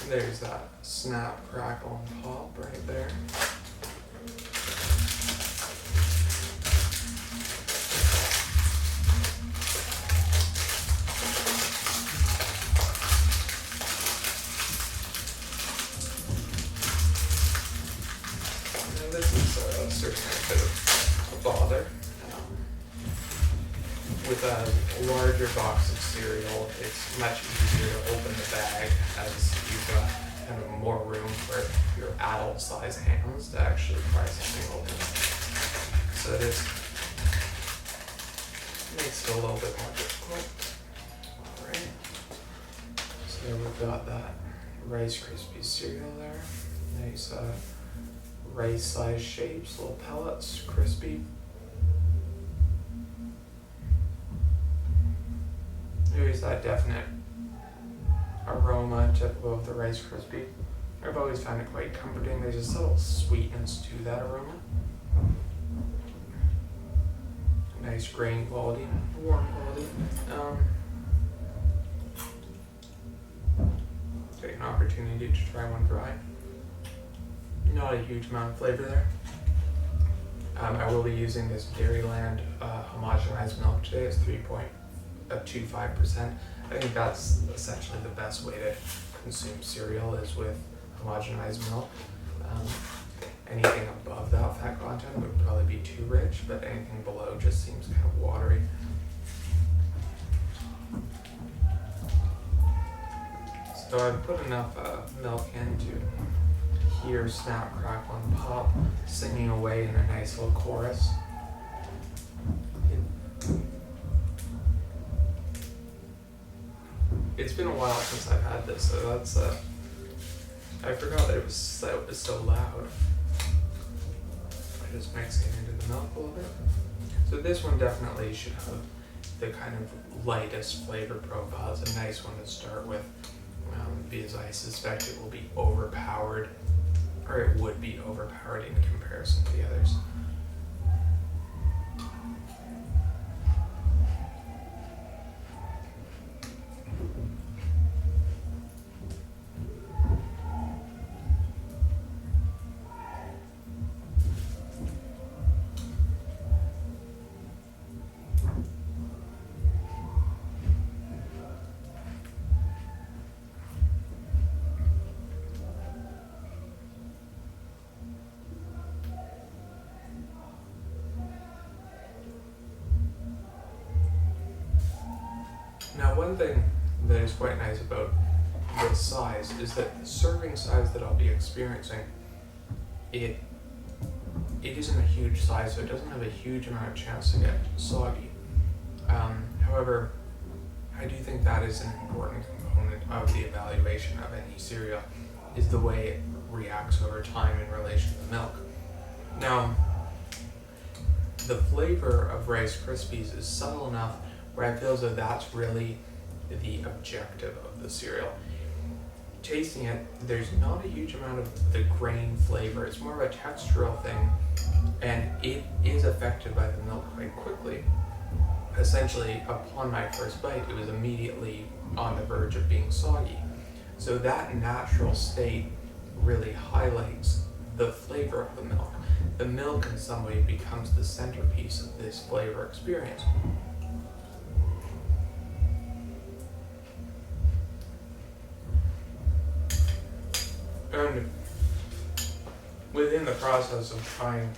There's that snap, crackle, and pop right there. And this is certainly a bit of a bother. With a larger box of cereal, it's much easier to open the bag as you've got kind of more room for your adult size hands to actually try something open. So this makes it a little bit more difficult. Alright. So we've got that Rice Krispies cereal there. Nice rice size shapes, little pellets, crispy. There's that definite aroma typical of the Rice Krispie. I've always found it quite comforting. There's a subtle sweetness to that aroma. Nice grain quality, warm quality. Take an opportunity to try one dry. Not a huge amount of flavor there. I will be using this Dairyland homogenized milk today. It's 3.25%. I think that's essentially the best way to consume cereal is with homogenized milk. Anything above that fat content would probably be too rich, but anything below just seems kind of watery. So I've put enough milk in to hear Snap, Crackle, and Pop singing away in a nice little chorus. It's been a while since I've had this, so that's I forgot that it was so loud. I just mix it into the milk a little bit. So this one definitely should have the kind of lightest flavor profile. It's a nice one to start with, because I suspect it will be overpowered, or it would be overpowered in comparison to the others. Now, one thing that is quite nice about this size is that the serving size that I'll be experiencing, it isn't a huge size, so it doesn't have a huge amount of chance to get soggy. However, I do think that is an important component of the evaluation of any cereal, is the way it reacts over time in relation to milk. Now, the flavor of Rice Krispies is subtle enough where I feel as though that's really the objective of the cereal. Tasting it, there's not a huge amount of the grain flavor. It's more of a textural thing, and it is affected by the milk quite quickly. Essentially, upon my first bite, it was immediately on the verge of being soggy. So that natural state really highlights the flavor of the milk. The milk in some way becomes the centerpiece of this flavor experience. And within the process of trying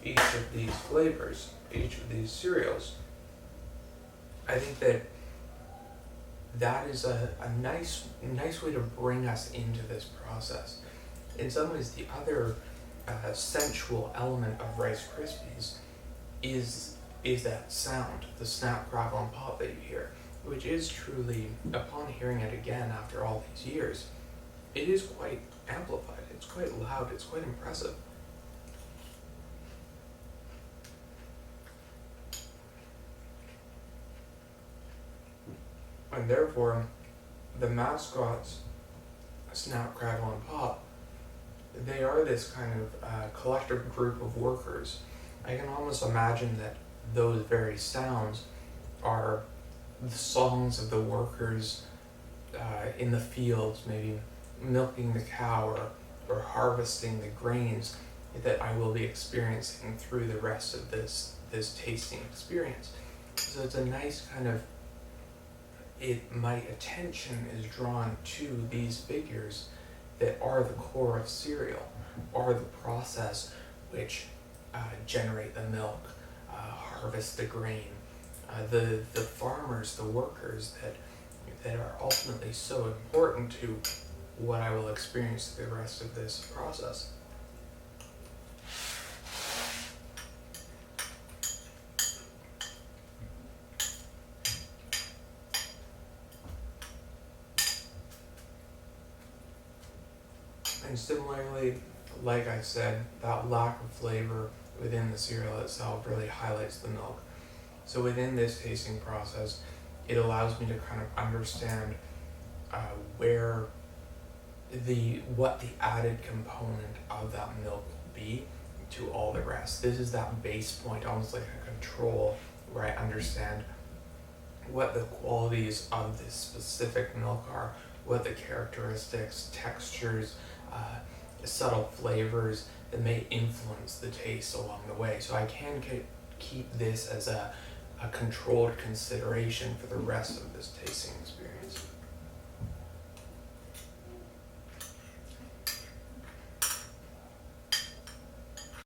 each of these flavors, each of these cereals, I think that is a nice way to bring us into this process. In some ways, the other sensual element of Rice Krispies is that sound, the snap, crackle, and pop that you hear, which is truly, upon hearing it again after all these years, it is quite amplified, it's quite loud, it's quite impressive. And therefore, the mascots, Snap, Crackle, and Pop, they are this kind of collective group of workers. I can almost imagine that those very sounds are the songs of the workers in the fields, maybe milking the cow or harvesting the grains that I will be experiencing through the rest of this tasting experience. So it's a nice kind of, my attention is drawn to these figures that are the core of cereal, are the process which generate the milk, harvest the grain, the farmers, the workers that are ultimately so important to what I will experience through the rest of this process. And similarly, like I said, that lack of flavor within the cereal itself really highlights the milk. So within this tasting process, it allows me to kind of understand what the added component of that milk will be to all the rest. This is that base point, almost like a control, where I understand what the qualities of this specific milk are, what the characteristics, textures, subtle flavors that may influence the taste along the way. So I can keep this as a controlled consideration for the rest of this tasting experience.